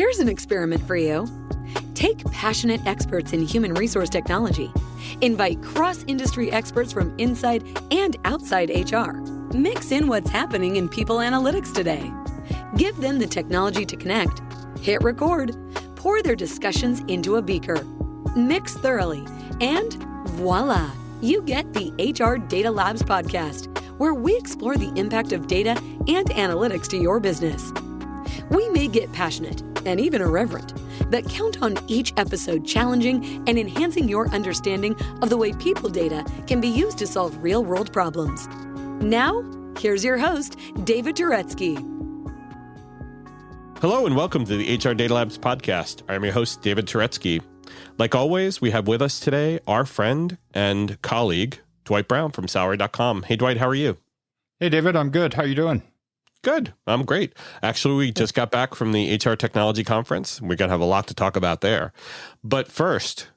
Here's an experiment for you. Take passionate experts in human resource technology. Invite cross-industry experts from inside and outside HR. Mix in what's happening in people analytics today. Give them the technology to connect. Hit record. Pour their discussions into a beaker. Mix thoroughly. And voila, you get the HR Data Labs podcast, where we explore the impact of data and analytics to your business. We may get passionate and even irreverent, but count on each episode challenging and enhancing your understanding of the way people data can be used to solve real-world problems. Now, here's your host, David Turetsky. Hello and welcome to the HR Data Labs podcast. I'm your host, David Turetsky. Like always, we have with us today our friend and colleague, Dwight Brown from Salary.com. Hey, Dwight, how are you? Hey, David, I'm good. How are you doing? Good. I'm great. Actually, we just got back from the HR Technology Conference. We're going to have a lot to talk about there. But first,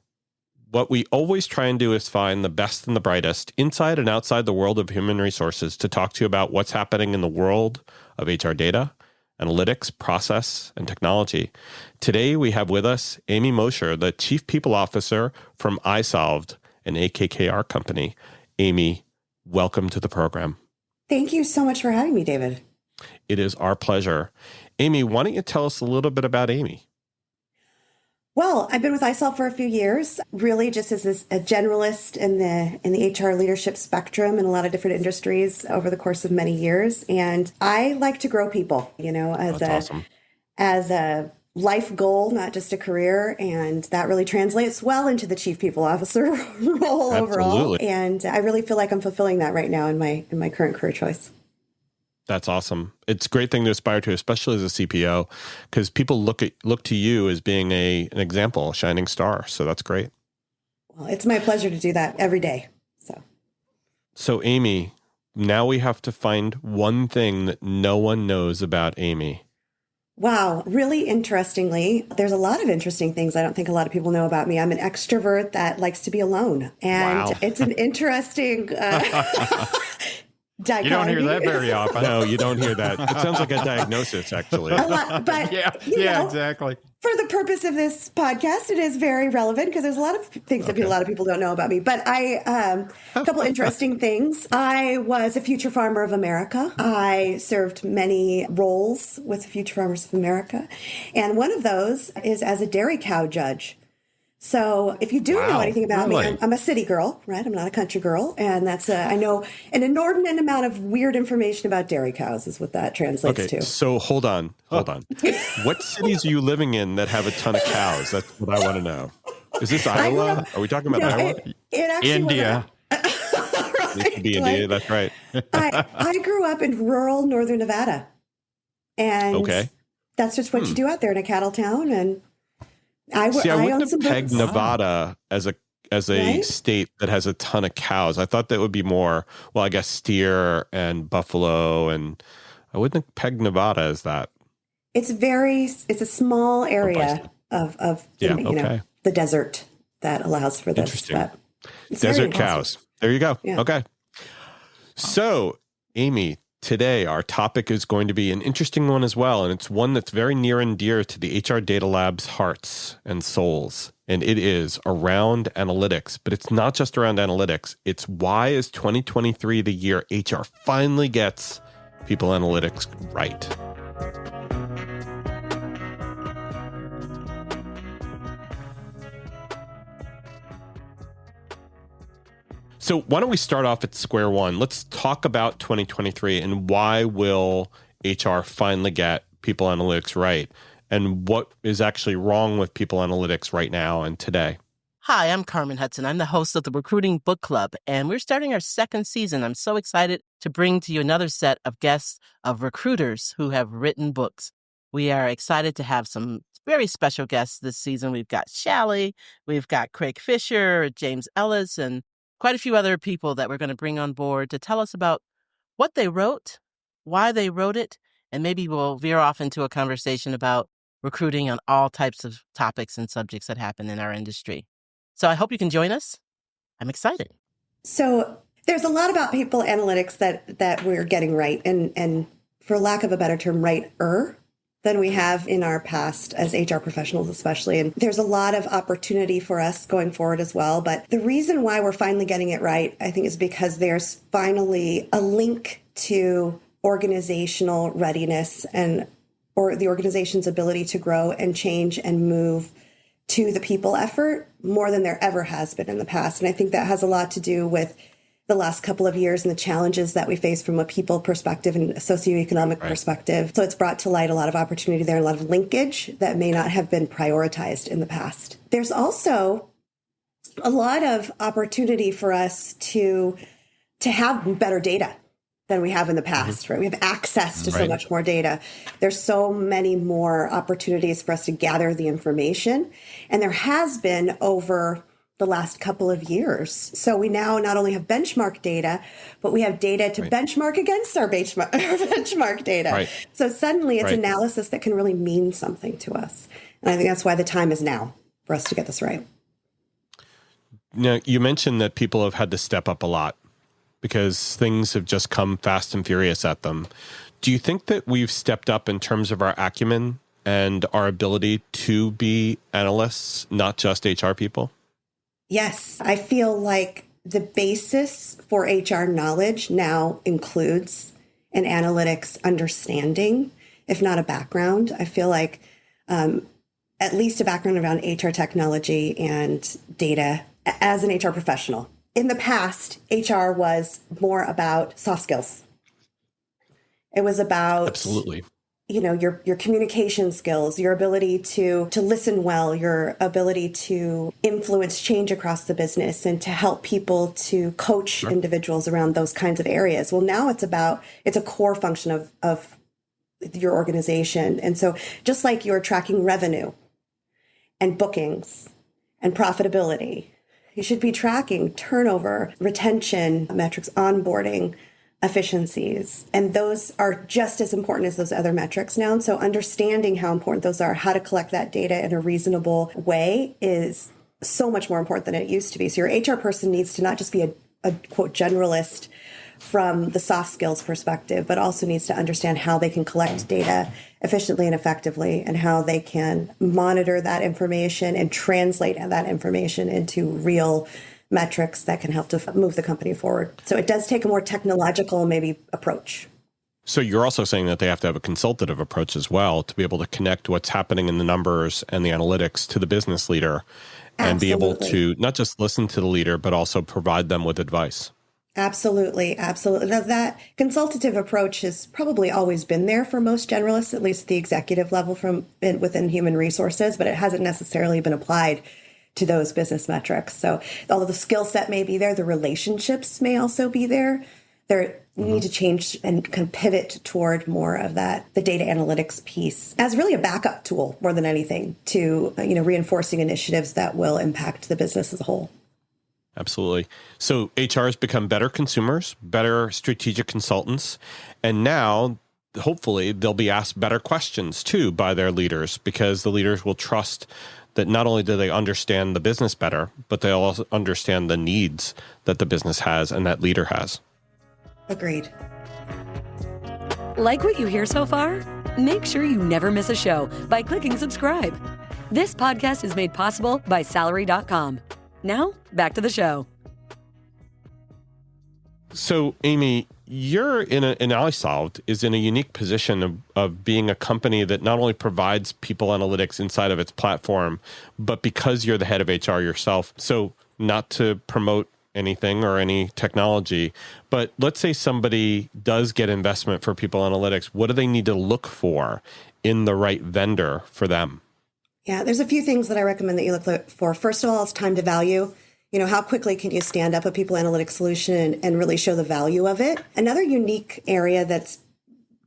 what we always try and do is find the best and the brightest inside and outside the world of human resources to talk to you about what's happening in the world of HR data, analytics, process, and technology. Today, we have with us Amy Mosher, the Chief People Officer from isolved, an AKKR company. Amy, welcome to the program. Thank you so much for having me, David. It is our pleasure. Amy, why don't you tell us a little bit about Amy? Well, I've been with isolved for a few years, really just as a generalist in the HR leadership spectrum in a lot of different industries over the course of many years. And I like to grow people, Awesome. As a life goal, not just a career. And that really translates well into the Chief People Officer role overall. And I really feel like I'm fulfilling that right now in my current career choice. That's awesome. It's a great thing to aspire to, especially as a CPO, because people look to you as being an example, a shining star. So that's great. Well, it's my pleasure to do that every day. So Amy, now we have to find one thing that no one knows about Amy. Wow. Really interestingly, there's a lot of interesting things I don't think a lot of people know about me. I'm an extrovert that likes to be alone. And It's an interesting dichotomy. You don't hear that very often. No, you don't hear that. It sounds like a diagnosis, actually. A lot, but exactly. For the purpose of this podcast, it is very relevant because there's a lot of things that a lot of people don't know about me. But a couple interesting things. I was a Future Farmer of America. I served many roles with Future Farmers of America. And one of those is as a dairy cow judge. So if you do know anything about me, I'm a city girl, right? I'm not a country girl. And I know an inordinate amount of weird information about dairy cows is what that translates to. So hold on. What cities are you living in that have a ton of cows? That's what I want to know. Is this Iowa? Are we talking about Iowa? It actually India. It could be India. That's right. I grew up in rural northern Nevada. And that's just what you do out there in a cattle town. And I wouldn't have pegged Nevada as a state that has a ton of cows. I thought that would be more, I guess steer and buffalo, and I wouldn't have pegged Nevada as that. It's a small area of the desert that allows for this. Interesting. Desert cows. There you go. Yeah. Okay. So, Amy, today, our topic is going to be an interesting one as well, and it's one that's very near and dear to the HR Data Lab's hearts and souls, and it is around analytics. But it's not just around analytics. It's why is 2023 the year HR finally gets people analytics right? So why don't we start off at square one? Let's talk about 2023 and why will HR finally get people analytics right? And what is actually wrong with people analytics right now and today? Hi, I'm Carmen Hudson. I'm the host of the Recruiting Book Club, and we're starting our second season. I'm so excited to bring to you another set of guests of recruiters who have written books. We are excited to have some very special guests this season. We've got Shally, we've got Craig Fisher, James Ellis, and quite a few other people that we're going to bring on board to tell us about what they wrote, why they wrote it, and maybe we'll veer off into a conversation about recruiting on all types of topics and subjects that happen in our industry. So I hope you can join us. I'm excited. So there's a lot about people analytics that we're getting right, and for lack of a better term, right-er. than we have in our past as HR professionals, especially. And there's a lot of opportunity for us going forward as well. But the reason why we're finally getting it right, I think, is because there's finally a link to organizational readiness or the organization's ability to grow and change and move to the people effort more than there ever has been in the past. And I think that has a lot to do with the last couple of years and the challenges that we face from a people perspective and a socioeconomic perspective. So it's brought to light a lot of opportunity there, a lot of linkage that may not have been prioritized in the past. There's also a lot of opportunity for us to have better data than we have in the past, right? We have access to so much more data. There's so many more opportunities for us to gather the information. And there has been over the last couple of years. So we now not only have benchmark data, but we have data to benchmark against our benchmark data. Right. So suddenly it's analysis that can really mean something to us. And I think that's why the time is now for us to get this right. Now, you mentioned that people have had to step up a lot because things have just come fast and furious at them. Do you think that we've stepped up in terms of our acumen and our ability to be analysts, not just HR people? Yes, I feel like the basis for HR knowledge now includes an analytics understanding, if not a background. I feel like at least a background around HR technology and data as an HR professional. In the past, HR was more about soft skills. It was about absolutely, your communication skills, your ability to listen well, your ability to influence change across the business and to help people to coach individuals around those kinds of areas. Well, now it's a core function of your organization. And so just like you're tracking revenue and bookings and profitability, you should be tracking turnover, retention metrics, onboarding, efficiencies. And those are just as important as those other metrics now. And so understanding how important those are, how to collect that data in a reasonable way is so much more important than it used to be. So your HR person needs to not just be a quote generalist from the soft skills perspective, but also needs to understand how they can collect data efficiently and effectively and how they can monitor that information and translate that information into real metrics that can help to move the company forward. So it does take a more technological maybe approach. So you're also saying that they have to have a consultative approach as well to be able to connect what's happening in the numbers and the analytics to the business leader and be able to not just listen to the leader, but also provide them with advice. Absolutely. Absolutely. Now, that consultative approach has probably always been there for most generalists, at least the executive level within human resources, but it hasn't necessarily been applied to those business metrics. So although the skill set may be there, the relationships may also be there. We need to change and kind of pivot toward more of that, the data analytics piece as really a backup tool more than anything to, reinforcing initiatives that will impact the business as a whole. Absolutely. So HR has become better consumers, better strategic consultants, and now hopefully they'll be asked better questions too by their leaders because the leaders will trust that not only do they understand the business better, but they'll also understand the needs that the business has and that leader has. Agreed. Like what you hear so far? Make sure you never miss a show by clicking subscribe. This podcast is made possible by Salary.com. Now, back to the show. So, Amy, you're in isolved is in a unique position of being a company that not only provides people analytics inside of its platform, but because you're the head of HR yourself. So, not to promote anything or any technology, but let's say somebody does get investment for people analytics. What do they need to look for in the right vendor for them? Yeah, there's a few things that I recommend that you look for. First of all, it's time to value. How quickly can you stand up a people analytics solution and really show the value of it? Another unique area that's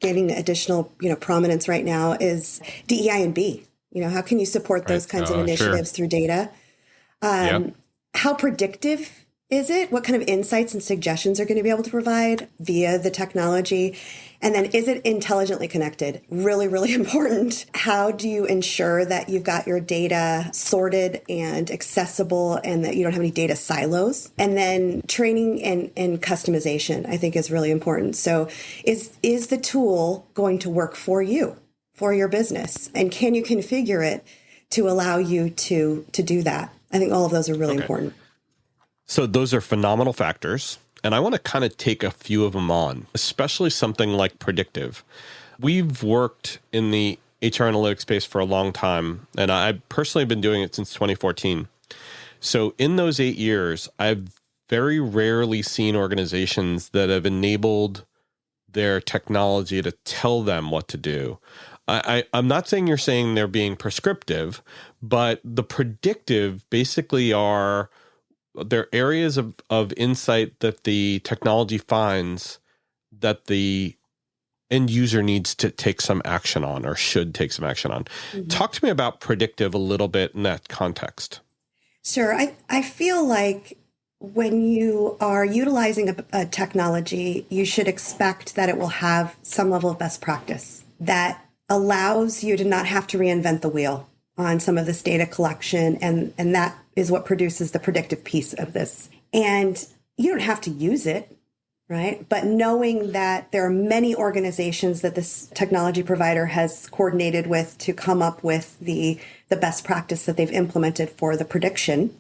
gaining additional, prominence right now is DEI and B. How can you support those kinds of initiatives through data? How predictive is it? What kind of insights and suggestions are going to be able to provide via the technology? And then is it intelligently connected? Really, really important. How do you ensure that you've got your data sorted and accessible and that you don't have any data silos? And then training and customization, I think, is really important. So is the tool going to work for you for your business? And can you configure it to allow you to do that? I think all of those are really important. So those are phenomenal factors. And I want to kind of take a few of them on, especially something like predictive. We've worked in the HR analytics space for a long time, and I've personally been doing it since 2014. So in those 8 years, I've very rarely seen organizations that have enabled their technology to tell them what to do. I'm not saying you're saying they're being prescriptive, but the predictive basically are there areas of insight that the technology finds that the end user needs to take some action on or should take some action on. Mm-hmm. Talk to me about predictive a little bit in that context. Sure. I feel like when you are utilizing a technology, you should expect that it will have some level of best practice that allows you to not have to reinvent the wheel on some of this data collection. And that is what produces the predictive piece of this. And you don't have to use it, right? But knowing that there are many organizations that this technology provider has coordinated with to come up with the best practice that they've implemented for the prediction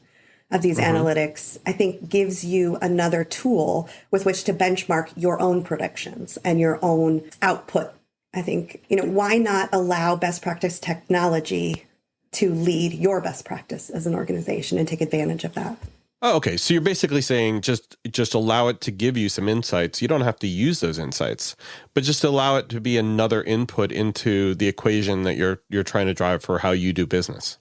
of these analytics, I think gives you another tool with which to benchmark your own predictions and your own output. I think, why not allow best practice technology to lead your best practice as an organization and take advantage of that? Oh, okay. So you're basically saying just allow it to give you some insights. You don't have to use those insights, but just allow it to be another input into the equation that you're trying to drive for how you do business.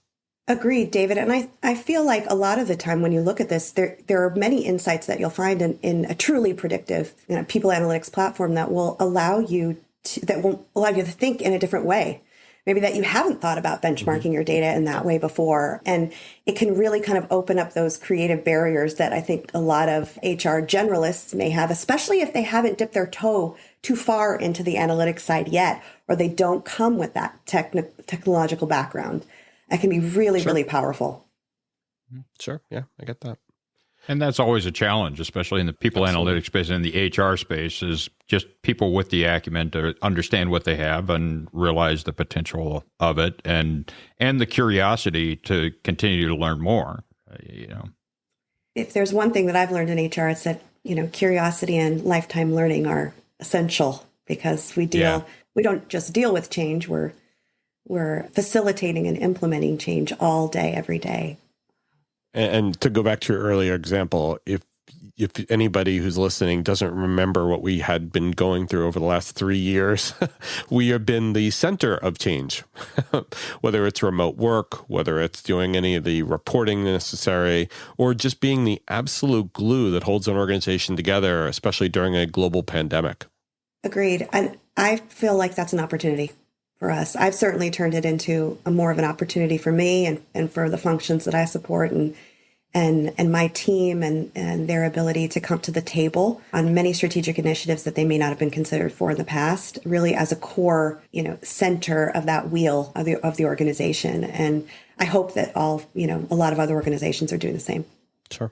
Agreed, David. And I feel like a lot of the time when you look at this, there are many insights that you'll find in a truly predictive people analytics platform that will allow you to think in a different way. Maybe that you haven't thought about benchmarking your data in that way before. And it can really kind of open up those creative barriers that I think a lot of HR generalists may have, especially if they haven't dipped their toe too far into the analytics side yet, or they don't come with that technological background. That can be really, really powerful. Sure. Yeah, I get that. And that's always a challenge, especially in the people analytics space and the HR space, is just people with the acumen to understand what they have and realize the potential of it, and the curiosity to continue to learn more. If there's one thing that I've learned in HR, it's that curiosity and lifetime learning are essential, because we don't just deal with change. We're facilitating and implementing change all day, every day. And to go back to your earlier example, if anybody who's listening doesn't remember what we had been going through over the last 3 years, we have been the center of change, whether it's remote work, whether it's doing any of the reporting necessary, or just being the absolute glue that holds an organization together, especially during a global pandemic. Agreed. And I feel like that's an opportunity for us. I've certainly turned it into more of an opportunity for me and for the functions that I support and my team and their ability to come to the table on many strategic initiatives that they may not have been considered for in the past, really as a core, center of that wheel of the organization. And I hope that a lot of other organizations are doing the same. Sure.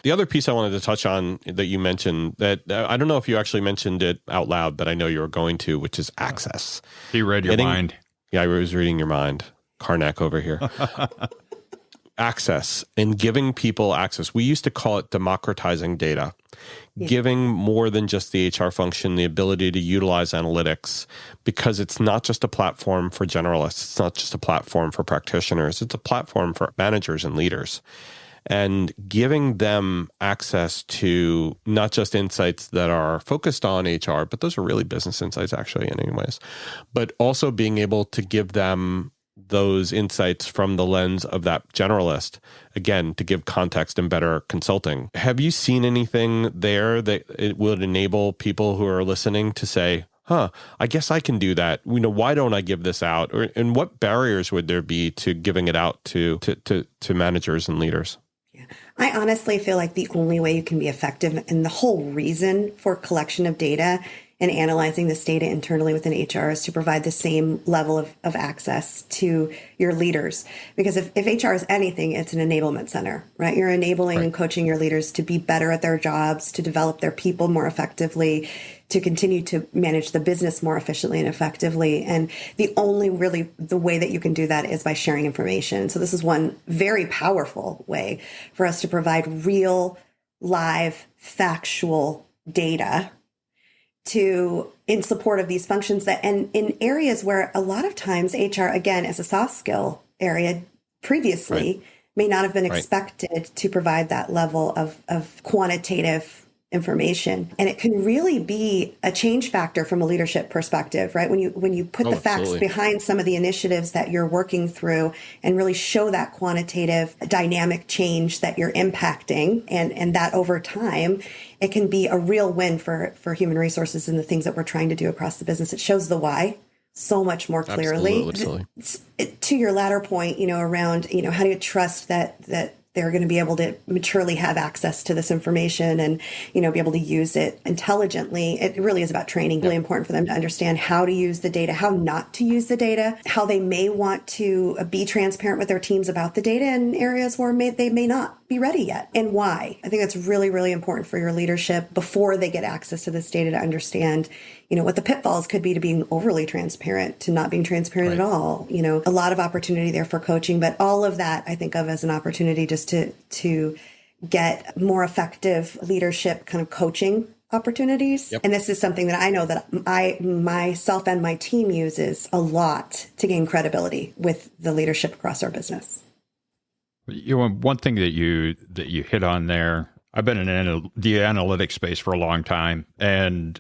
The other piece I wanted to touch on that you mentioned, that I don't know if you actually mentioned it out loud, but I know you were going to, which is access. He read your mind. Yeah, I was reading your mind. Karnak over here. Access and giving people access. We used to call it democratizing data, giving more than just the HR function the ability to utilize analytics, because it's not just a platform for generalists. It's not just a platform for practitioners. It's a platform for managers and leaders. And giving them access to not just insights that are focused on HR, but those are really business insights actually in many ways, but also being able to give them those insights from the lens of that generalist, again, to give context and better consulting. Have you seen anything there that it would enable people who are listening to say, I guess I can do that. Why don't I give this out? And what barriers would there be to giving it out to managers and leaders? I honestly feel like the only way you can be effective, and the whole reason for collection of data, in analyzing this data internally within HR is to provide the same level of access to your leaders. Because if HR is anything, it's an enablement center, right? You're enabling and coaching your leaders to be better at their jobs, to develop their people more effectively, to continue to manage the business more efficiently and effectively. And the way that you can do that is by sharing information. So this is one very powerful way for us to provide real, live, factual data in support of these functions and in areas where a lot of times HR, again, as a soft skill area previously may not have been expected to provide that level of quantitative information. And it can really be a change factor from a leadership perspective, right? When you put the facts behind some of the initiatives that you're working through and really show that quantitative dynamic change that you're impacting and that over time, it can be a real win for human resources and the things that we're trying to do across the business. It shows the why so much more clearly. Absolutely. To your latter point, around, how do you trust that they're going to be able to maturely have access to this information and, be able to use it intelligently. It really is about training. Really important for them to understand how to use the data, how not to use the data, how they may want to be transparent with their teams about the data in areas where they may not be ready yet, and why. I think that's really, really important for your leadership before they get access to this data to understand, what the pitfalls could be to being overly transparent, to not being transparent at all. A lot of opportunity there for coaching, but all of that I think of as an opportunity just to get more effective leadership kind of coaching opportunities. And this is something that I know that myself and my team uses a lot to gain credibility with the leadership across our business. One thing that you hit on there, I've been in the analytics space for a long time, and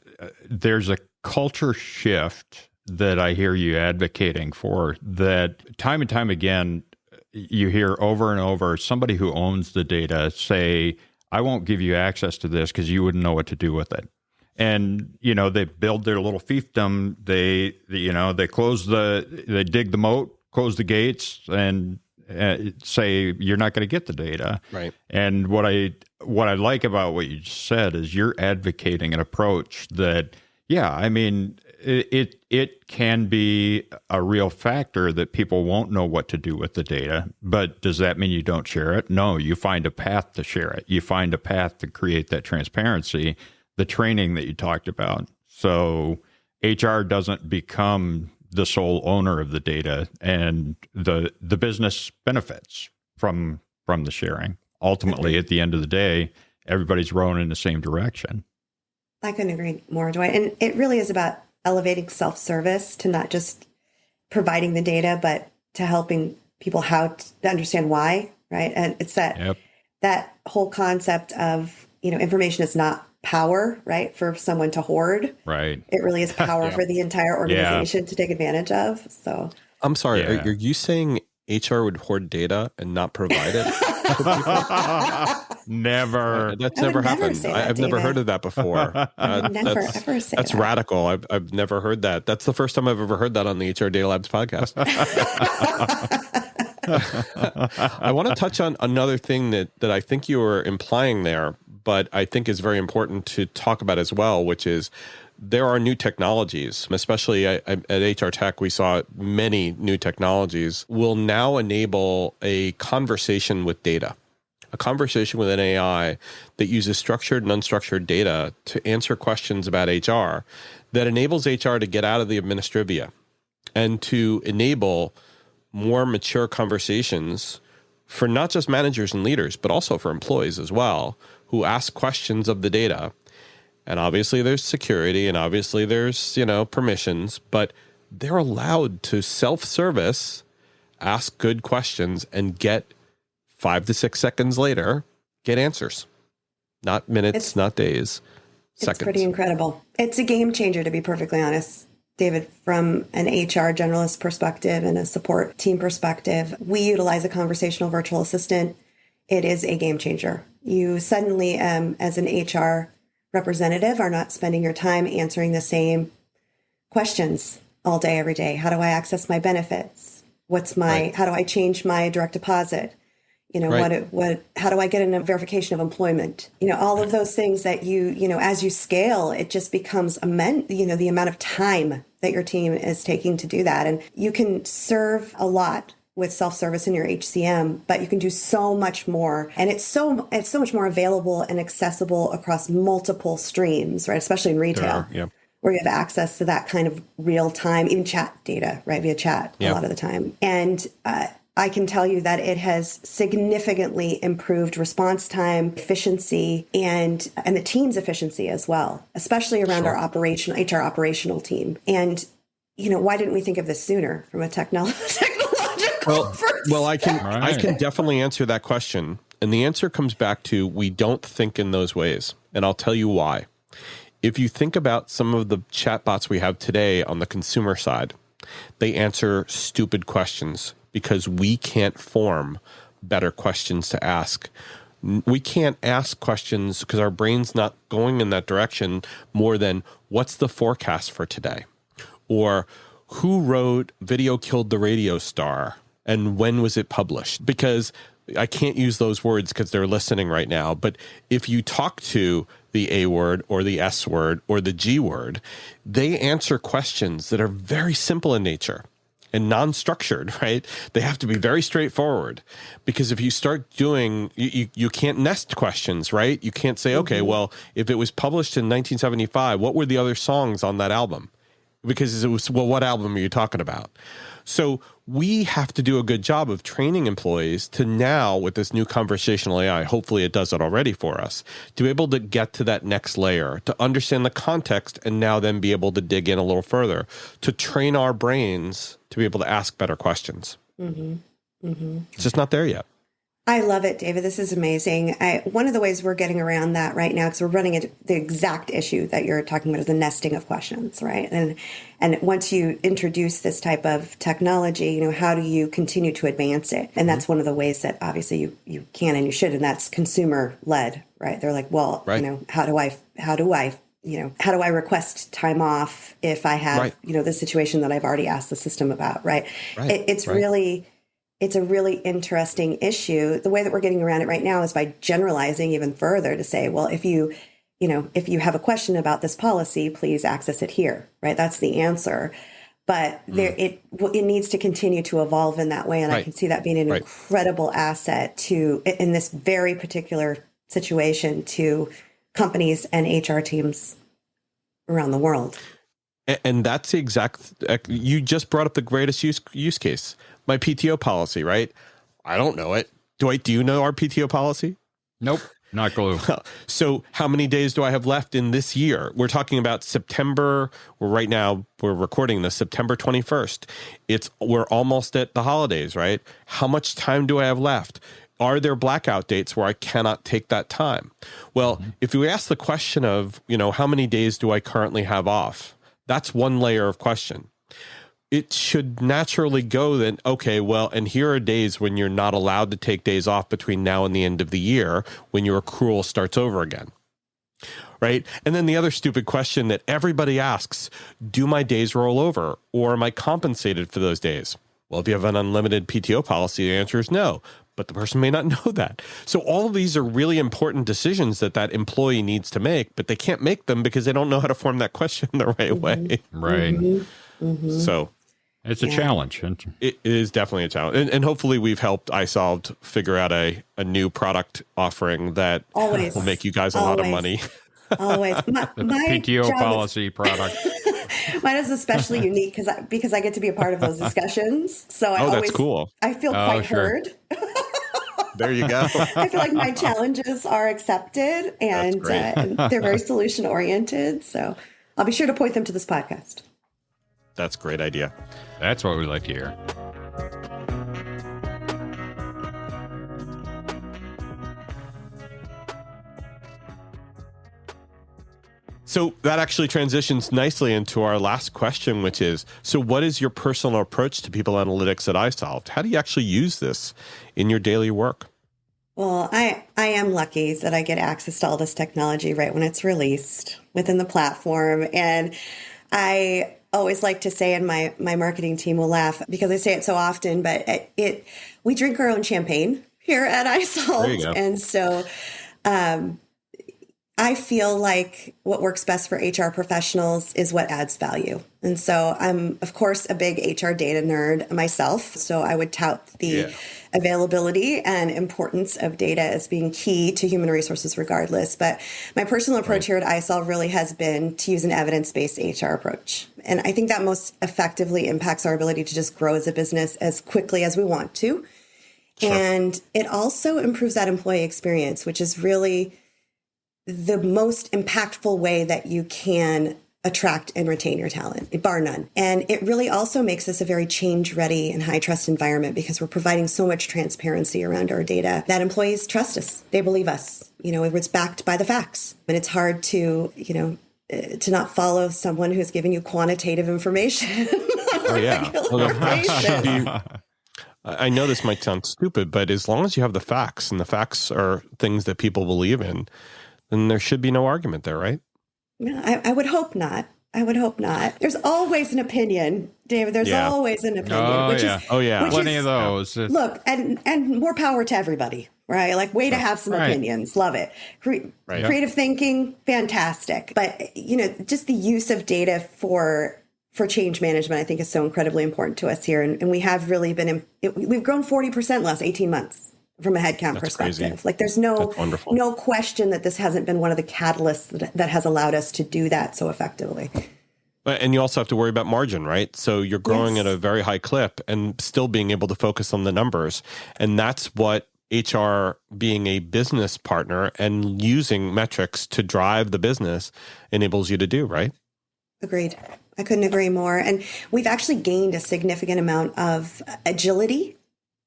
there's a culture shift that I hear you advocating for, that time and time again, you hear over and over somebody who owns the data say, I won't give you access to this because you wouldn't know what to do with it. And, they build their little fiefdom. They dig the moat, close the gates, and say you're not going to get the data. Right. And what I like about what you just said is you're advocating an approach that, it can be a real factor that people won't know what to do with the data. But does that mean you don't share it? No, you find a path to share it. You find a path to create that transparency, the training that you talked about. So HR doesn't become the sole owner of the data, and the business benefits from the sharing. Ultimately, at the end of the day, everybody's rowing in the same direction. I couldn't agree more, Dwight. And it really is about elevating self-service to not just providing the data, but to helping people how to understand why, right? And it's that whole concept of, information is not power, right? For someone to hoard. Right. It really is power for the entire organization to take advantage of. So I'm sorry, are you saying HR would hoard data and not provide it? Never. That's never happened. I've never heard of that before. Never ever say that's that. radical. I've never heard that. That's the first time I've ever heard that on the HR Data Labs podcast. I want to touch on another thing that I think you were implying there, but I think is very important to talk about as well, which is there are new technologies, especially at HR Tech, we saw many new technologies will now enable a conversation with data, a conversation with an AI that uses structured and unstructured data to answer questions about HR that enables HR to get out of the administrivia and to enable more mature conversations for not just managers and leaders, but also for employees as well, who ask questions of the data. And obviously there's security and obviously there's, permissions, but they're allowed to self-service, ask good questions and get 5 to 6 seconds later, get answers. Not minutes, not days, seconds. It's pretty incredible. It's a game changer, to be perfectly honest, David, from an HR generalist perspective and a support team perspective. We utilize a conversational virtual assistant. It is a game changer. You suddenly, as an HR representative, are not spending your time answering the same questions all day, every day. How do I access my benefits? How do I change my direct deposit? Right. How do I get a verification of employment? All of those things that as you scale, it just becomes immense, the amount of time that your team is taking to do that. And you can serve a lot with self-service in your HCM, but you can do so much more. And it's so much more available and accessible across multiple streams, right? Especially in retail. Yeah. Where you have access to that kind of real time, even chat data, right? Via chat a lot of the time. And I can tell you that it has significantly improved response time, efficiency, and the team's efficiency as well, especially around our HR operational team. And, why didn't we think of this sooner from a technological Well, I can definitely answer that question. And the answer comes back to we don't think in those ways. And I'll tell you why. If you think about some of the chatbots we have today on the consumer side, they answer stupid questions because we can't form better questions to ask. We can't ask questions because our brain's not going in that direction more than what's the forecast for today? Or who wrote Video Killed the Radio Star and when was it published? Because I can't use those words because they're listening right now. But if you talk to the A word or the S word or the G word, they answer questions that are very simple in nature and non-structured, right? They have to be very straightforward because if you start doing, you can't nest questions, right? You can't say, okay, well, if it was published in 1975, what were the other songs on that album? Because it was, well, what album are you talking about? So we have to do a good job of training employees to now, with this new conversational AI, hopefully it does it already for us, to be able to get to that next layer, to understand the context, and now then be able to dig in a little further, to train our brains to be able to ask better questions. It's just not there yet. I love it, David. This is amazing. One of the ways we're getting around that right now, because we're running the exact issue that you're talking about, is the nesting of questions, right? And once you introduce this type of technology, how do you continue to advance it? And that's one of the ways that obviously you can and you should, and that's consumer led, right? They're like, well, how do I request time off if I have, the situation that I've already asked the system about, right? It's a really interesting issue. The way that we're getting around it right now is by generalizing even further to say, well, if you have a question about this policy, please access it here, right? That's the answer. But it needs to continue to evolve in that way. And I can see that being an incredible asset in this very particular situation to companies and HR teams around the world. And that's the exact, you just brought up the greatest use case. My PTO policy, right? I don't know it. Do you know our PTO policy? Nope. Not clue. So how many days do I have left in this year? We're talking about September. Right now, we're recording this September 21st. We're almost at the holidays, right? How much time do I have left? Are there blackout dates where I cannot take that time? Well, if we ask the question of, how many days do I currently have off? That's one layer of question. It should naturally go then, okay, well, and here are days when you're not allowed to take days off between now and the end of the year when your accrual starts over again, right? And then the other stupid question that everybody asks, do my days roll over or am I compensated for those days? Well, if you have an unlimited PTO policy, the answer is no, but the person may not know that. So all of these are really important decisions that employee needs to make, but they can't make them because they don't know how to form that question the right way. Right. So it's a challenge. It is definitely a challenge. And hopefully we've helped isolved figure out a new product offering that will make you guys a lot of money. Always. My PTO policy product. Mine is especially unique because I get to be a part of those discussions. So that's cool. I feel quite heard. There you go. I feel like my challenges are accepted and they're very solution oriented. So I'll be sure to point them to this podcast. That's a great idea. That's what we like to hear. So that actually transitions nicely into our last question, which is, so what is your personal approach to people analytics at isolved? How do you actually use this in your daily work? Well, I am lucky that I get access to all this technology right when it's released within the platform. And I always like to say, and my marketing team will laugh because I say it so often, but we drink our own champagne. here at There you isolved. go. And so I feel like what works best for HR professionals is what adds value. And so I'm, of course, a big HR data nerd myself. So I would tout the availability and importance of data as being key to human resources regardless. But my personal approach here at isolved really has been to use an evidence-based HR approach. And I think that most effectively impacts our ability to just grow as a business as quickly as we want to. Sure. And it also improves that employee experience, which is really the most impactful way that you can attract and retain your talent, bar none. And it really also makes us a very change-ready and high-trust environment because we're providing so much transparency around our data that employees trust us. They believe us. It's backed by the facts. And it's hard to, to not follow someone who's giving you quantitative information. Oh, yeah. I know this might sound stupid, but as long as you have the facts, and the facts are things that people believe in, then there should be no argument there, right? Yeah, I would hope not. I would hope not. There's always an opinion, David. There's always an opinion. Which is plenty of those. Look, and more power to everybody, right? Like, way to have some opinions. Love it. Creative thinking, fantastic. But, just the use of data for change management, I think, is so incredibly important to us here. And we have really we've grown 40% in the last 18 months. From a headcount perspective. Crazy. Like, there's no question that this hasn't been one of the catalysts that has allowed us to do that so effectively. And you also have to worry about margin, right? So you're growing at a very high clip and still being able to focus on the numbers. And that's what HR, being a business partner and using metrics to drive the business, enables you to do, right? Agreed. I couldn't agree more. And we've actually gained a significant amount of agility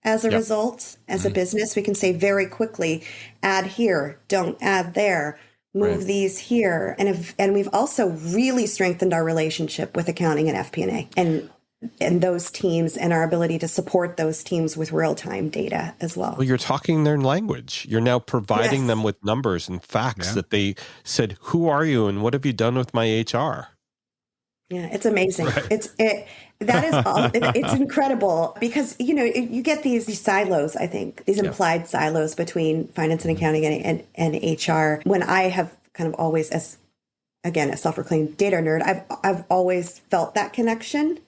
as a result. As a business, we can say very quickly, add here, don't add there, move these here. And we've also really strengthened our relationship with accounting and FP&A and those teams, and our ability to support those teams with real-time data as well. Well, you're talking their language. You're now providing them with numbers and facts that they said, who are you and what have you done with my HR? Yeah, it's amazing. That is all. It's incredible because, you get these silos, I think, these implied silos between finance and accounting and HR. When I have kind of always, as a self-proclaimed data nerd, I've always felt that connection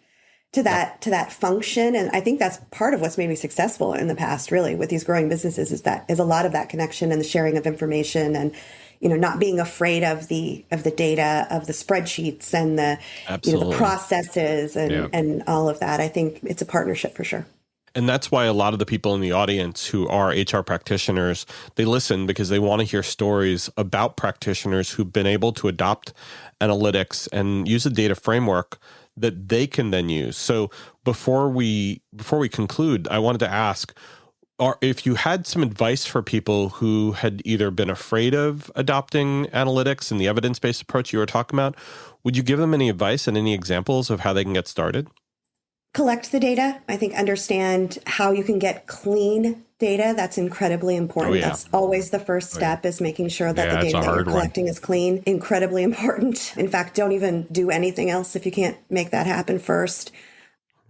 to that function. And I think that's part of what's made me successful in the past, really, with these growing businesses, is a lot of that connection and the sharing of information and, not being afraid of the data, of the spreadsheets and the the processes and all of that. I think it's a partnership for sure. And that's why a lot of the people in the audience who are HR practitioners, they listen because they want to hear stories about practitioners who've been able to adopt analytics and use a data framework that they can then use. So before we conclude, I wanted to ask, if you had some advice for people who had either been afraid of adopting analytics and the evidence-based approach you were talking about, would you give them any advice and any examples of how they can get started? Collect the data. I think understand how you can get clean data. That's incredibly important. That's always the first step, is making sure that the data that you're collecting is clean. Incredibly important. In fact, don't even do anything else if you can't make that happen first.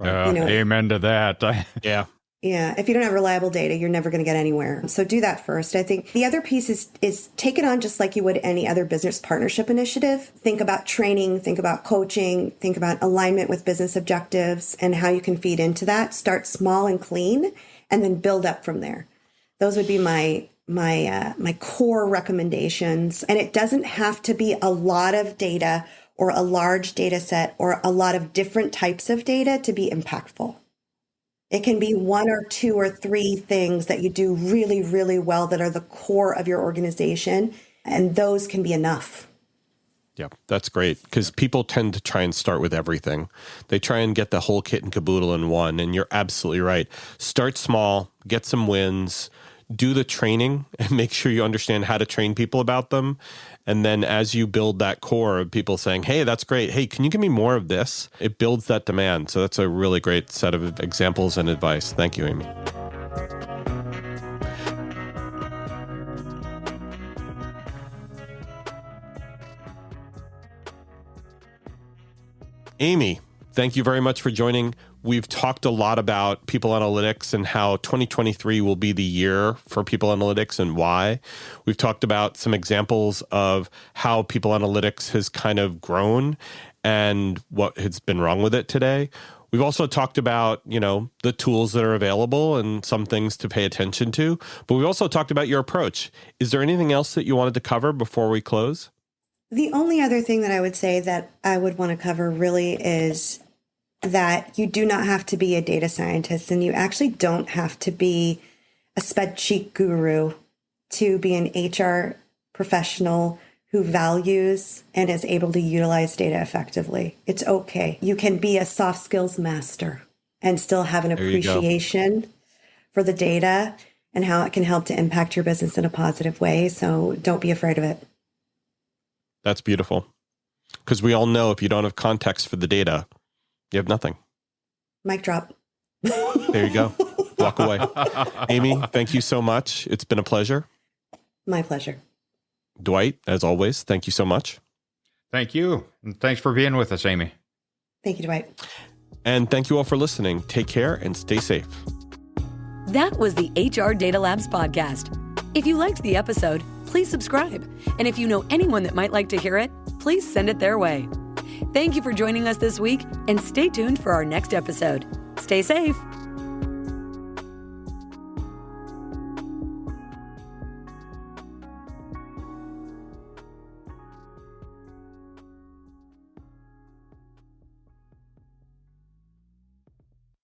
Amen to that. Yeah, if you don't have reliable data, you're never going to get anywhere. So do that first. I think the other piece is take it on just like you would any other business partnership initiative. Think about training, think about coaching, think about alignment with business objectives and how you can feed into that. Start small and clean, and then build up from there. Those would be my core recommendations. And it doesn't have to be a lot of data or a large data set or a lot of different types of data to be impactful. It can be one or two or three things that you do really, really well that are the core of your organization, and those can be enough. Yeah, that's great, because people tend to try and start with everything. They try and get the whole kit and caboodle in one, and you're absolutely right. Start small, get some wins, do the training, and make sure you understand how to train people about them. And then as you build that core of people saying, hey, that's great. Hey, can you give me more of this? It builds that demand. So that's a really great set of examples and advice. Thank you, Amy. Amy, thank you very much for joining. We've talked a lot about people analytics and how 2023 will be the year for people analytics and why. We've talked about some examples of how people analytics has kind of grown and what has been wrong with it today. We've also talked about, the tools that are available and some things to pay attention to, but we've also talked about your approach. Is there anything else that you wanted to cover before we close? The only other thing that I would say that I would want to cover really is that you do not have to be a data scientist, and you actually don't have to be a spreadsheet guru to be an HR professional who values and is able to utilize data effectively. It's okay. You can be a soft skills master and still have an appreciation for the data and how it can help to impact your business in a positive way. So don't be afraid of it. That's beautiful. Because we all know if you don't have context for the data, you have nothing. Mic drop. There you go. Walk away. Amy, thank you so much. It's been a pleasure. My pleasure. Dwight, as always, thank you so much. Thank you. And thanks for being with us, Amy. Thank you, Dwight. And thank you all for listening. Take care and stay safe. That was the HR Data Labs podcast. If you liked the episode, please subscribe. And if you know anyone that might like to hear it, please send it their way. Thank you for joining us this week, and stay tuned for our next episode. Stay safe.